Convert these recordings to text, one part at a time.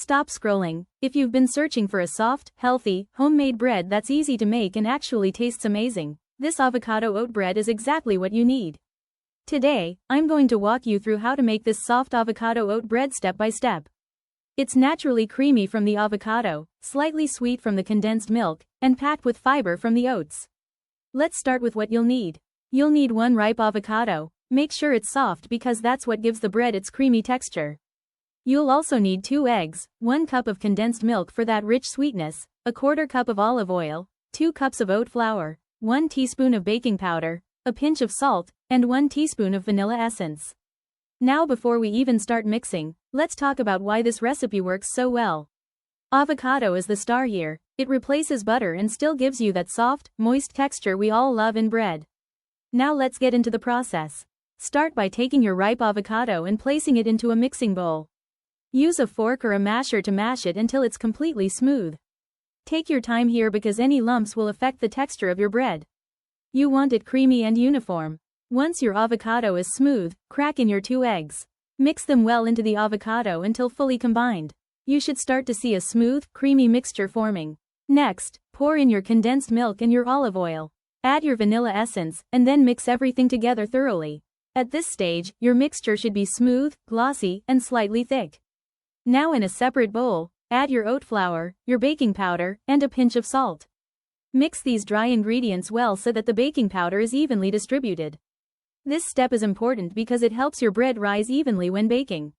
Stop scrolling. If you've been searching for a soft, healthy, homemade bread that's easy to make and actually tastes amazing, this avocado oat bread is exactly what you need. Today, I'm going to walk you through how to make this soft avocado oat bread step by step. It's naturally creamy from the avocado, slightly sweet from the condensed milk, and packed with fiber from the oats. Let's start with what you'll need. You'll need 1 ripe avocado. Make sure it's soft because that's what gives the bread its creamy texture. You'll also need 2 eggs, 1 cup of condensed milk for that rich sweetness, 1/4 cup of olive oil, 2 cups of oat flour, 1 teaspoon of baking powder, a pinch of salt, and 1 teaspoon of vanilla essence. Now before we even start mixing, let's talk about why this recipe works so well. Avocado is the star here. It replaces butter and still gives you that soft, moist texture we all love in bread. Now let's get into the process. Start by taking your ripe avocado and placing it into a mixing bowl. Use a fork or a masher to mash it until it's completely smooth. Take your time here because any lumps will affect the texture of your bread. You want it creamy and uniform. Once your avocado is smooth, crack in your 2 eggs. Mix them well into the avocado until fully combined. You should start to see a smooth, creamy mixture forming. Next, pour in your condensed milk and your olive oil. Add your vanilla essence, and then mix everything together thoroughly. At this stage, your mixture should be smooth, glossy, and slightly thick. Now in a separate bowl, add your oat flour, your baking powder, and a pinch of salt. Mix these dry ingredients well so that the baking powder is evenly distributed. This step is important because it helps your bread rise evenly when baking.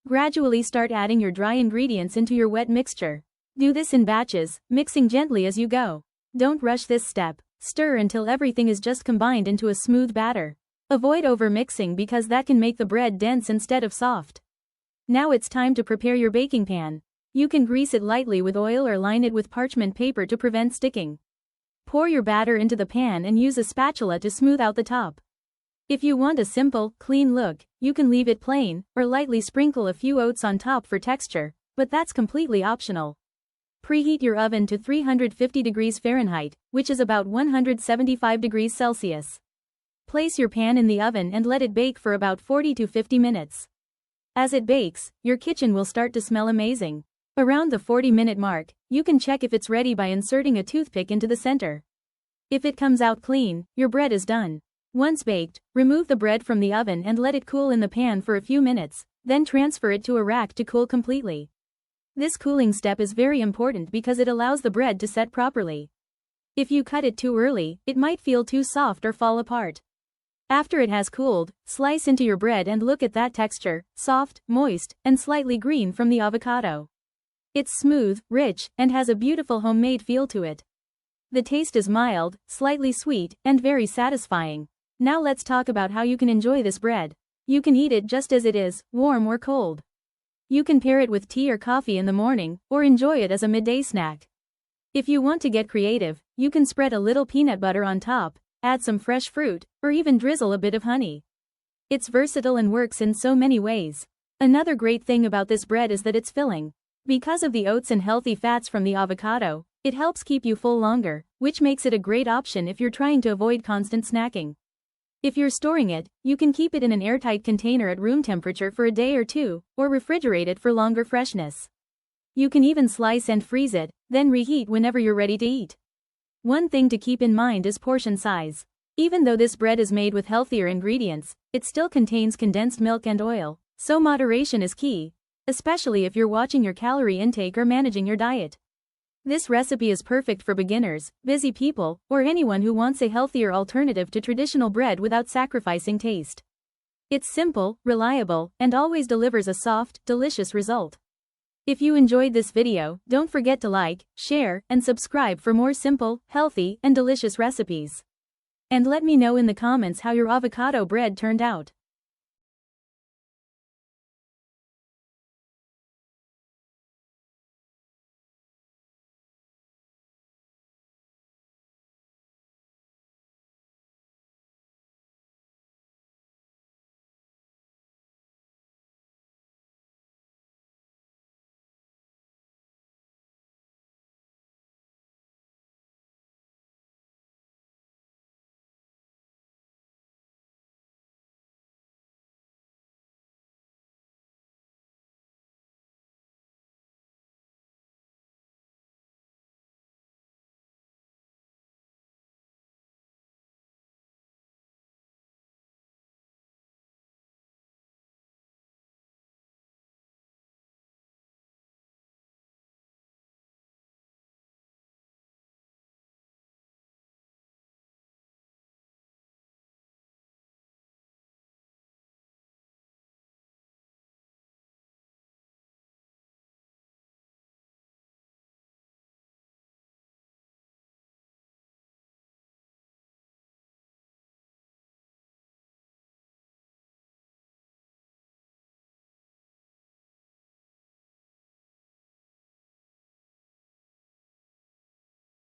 Gradually start adding your dry ingredients into your wet mixture. Do this in batches, mixing gently as you go. Don't rush this step. Stir until everything is just combined into a smooth batter. Avoid over-mixing because that can make the bread dense instead of soft. Now it's time to prepare your baking pan. You can grease it lightly with oil or line it with parchment paper to prevent sticking. Pour your batter into the pan and use a spatula to smooth out the top. If you want a simple, clean look, you can leave it plain, or lightly sprinkle a few oats on top for texture, but that's completely optional. Preheat your oven to 350 degrees Fahrenheit, which is about 175 degrees Celsius. Place your pan in the oven and let it bake for about 40 to 50 minutes. As it bakes, your kitchen will start to smell amazing. Around the 40-minute mark, you can check if it's ready by inserting a toothpick into the center. If it comes out clean, your bread is done. Once baked, remove the bread from the oven and let it cool in the pan for a few minutes, then transfer it to a rack to cool completely. This cooling step is very important because it allows the bread to set properly. If you cut it too early, it might feel too soft or fall apart. After it has cooled, slice into your bread and look at that texture, soft, moist, and slightly green from the avocado. It's smooth, rich, and has a beautiful homemade feel to it. The taste is mild, slightly sweet, and very satisfying. Now let's talk about how you can enjoy this bread. You can eat it just as it is, warm or cold. You can pair it with tea or coffee in the morning, or enjoy it as a midday snack. If you want to get creative, you can spread a little peanut butter on top, add some fresh fruit, or even drizzle a bit of honey. It's versatile and works in so many ways. Another great thing about this bread is that it's filling. Because of the oats and healthy fats from the avocado, it helps keep you full longer, which makes it a great option if you're trying to avoid constant snacking. If you're storing it, you can keep it in an airtight container at room temperature for a day or 2, or refrigerate it for longer freshness. You can even slice and freeze it, then reheat whenever you're ready to eat. One thing to keep in mind is portion size. Even though this bread is made with healthier ingredients, it still contains condensed milk and oil, so moderation is key, especially if you're watching your calorie intake or managing your diet. This recipe is perfect for beginners, busy people, or anyone who wants a healthier alternative to traditional bread without sacrificing taste. It's simple, reliable, and always delivers a soft, delicious result. If you enjoyed this video, don't forget to like, share, and subscribe for more simple, healthy, and delicious recipes. And let me know in the comments how your avocado bread turned out.